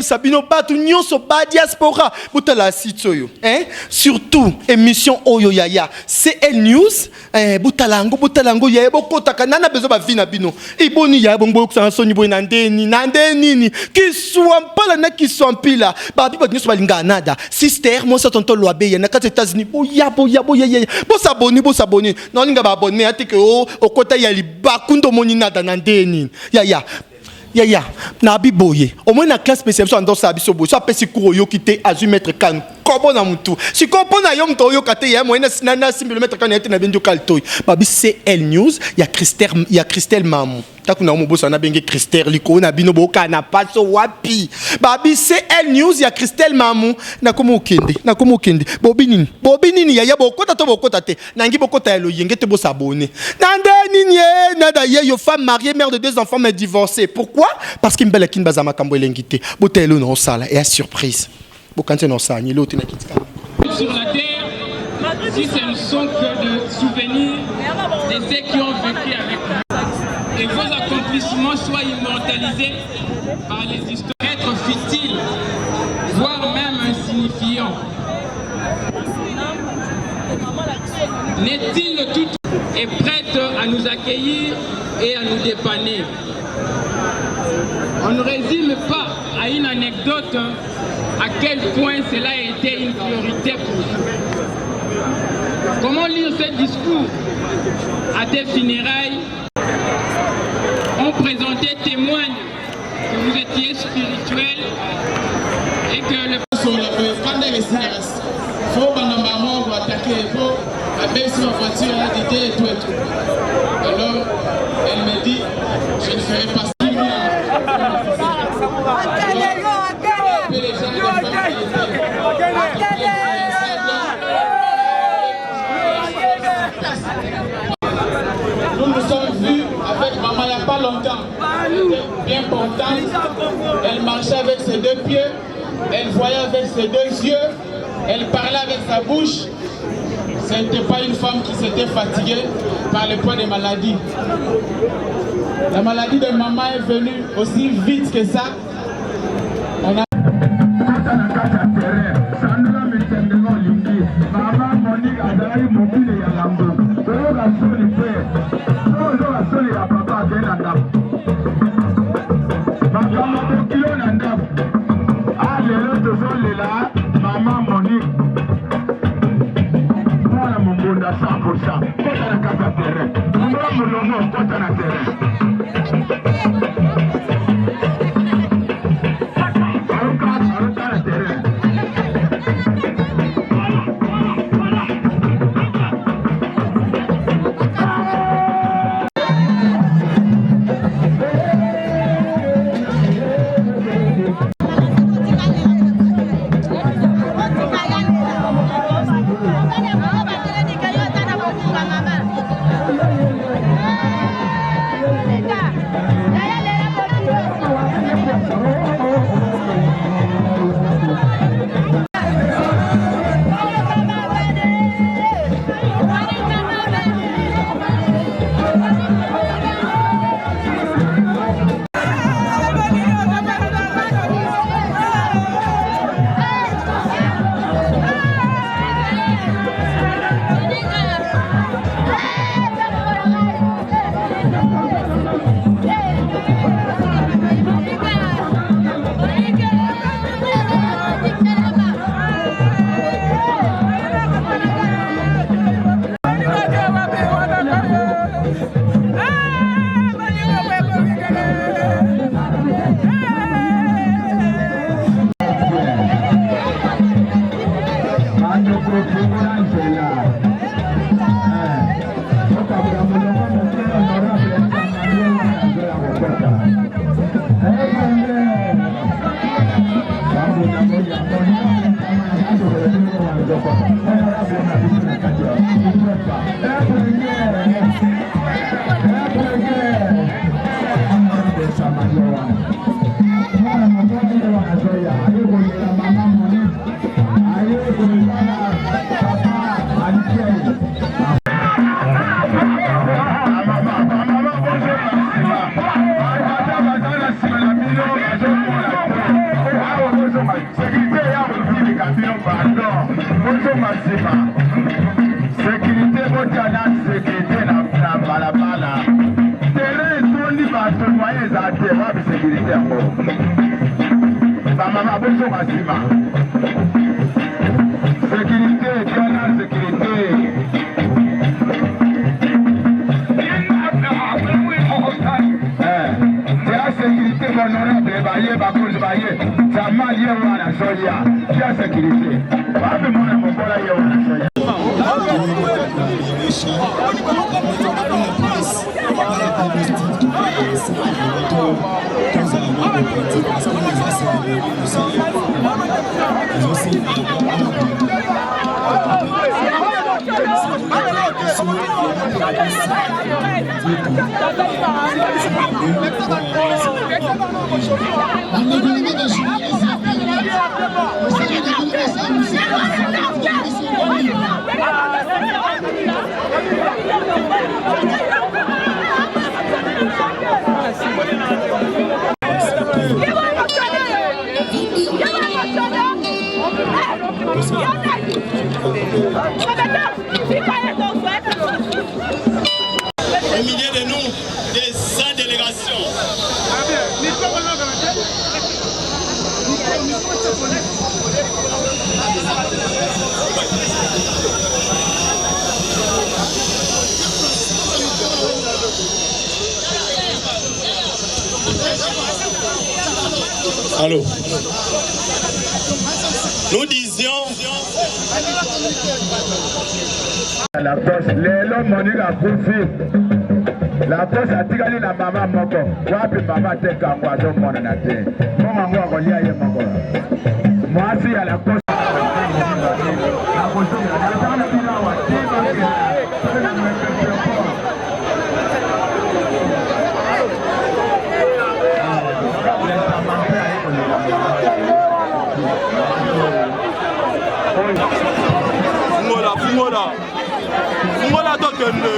Sabino batu nyonso ba diaspora butala sitsoyo surtout émission Oyo Yaya CL News butalango ya bokota kanana bezo ba vina bino iboni ya bongo kusana soni boy nandeni qui soit pas na qui soit pila ba bibo nyonso balinga nada sister moi ça tonto loabe ya na kati États-Unis boya bo s'abonner non linga ba abonner atike okota ya libakundo moni nada nandeni ya na biboye au moins na classe spéciale so ndo sa biso boy so apesi cours yo kité azu mettre kan kobo na mutu si kopo na yo mto yo kate ya moyena sinana simbi mettre kan yete na benjo kaltoy babi CL News ya Christelle Mamou takuna mo bosa na benge Christelle liko na bino boka na paso wapi babi CL News ya Christelle Mamou na komo okende bobi nini ya bokota to bokota te nangi bokota ya lo yenge te bo s'abonner nande nini nada ye yo femme mariée mère de 2 enfants mais divorcée pourquoi parce qu'il mbela kin bazama kambo elengité botelo no sala et à surprise bokante no sala ni l'autre na kitika sur la terre si ce ne sont que de souvenirs de ceux qui ont vécu avec nous et vos accomplissements soient immortalisés par les histoires être futiles voire même insignifiants. N'est-il tout est prête à nous accueillir et à nous dépanner? On ne résume pas à une anecdote à quel point cela a été une priorité pour vous. Comment lire ce discours à tes funérailles? On présentait témoigne que vous étiez spirituel et que le alors elle me dit je ne ferai pas ça. Nous nous sommes vus avec maman il n'y a pas longtemps. Elle était bien portante. Elle marchait avec ses 2 pieds. Elle voyait avec ses 2 yeux. Elle parlait avec sa bouche. Ce n'était pas une femme qui s'était fatiguée par le poids des maladies. La maladie de maman est venue aussi vite que ça. On a... Maman Monique, moi mon monde à 100%, quand on a qu'à terrain, moi mon nom quand on a terrain. mazima. Sécurité botana sécurité na balabala. Terrain tondi bato moyen za te wa sécurité yango. Ba mama boso mazima. Sécurité kana sécurité. Sécurité honorable baye bakozi baye sama ye wana soya ya sécurité wapi mwana mokola ye wana soya Au milieu de nous, des 100 délégations. Allô. Nous disions la poste l'homme monika kufi la poste atikali na mama moko wapi mama te kangwa zo mona na te mama ngo akolia ye moko mwasi ya la poste Fungola tokende.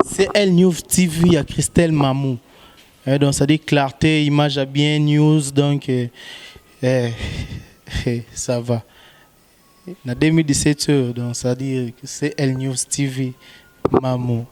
C'est Elle News TV à Christelle Mamou. Donc ça dit clarté, image à bien, news, donc ça va. En 2017, donc ça dit que c'est Elle News TV Mamou.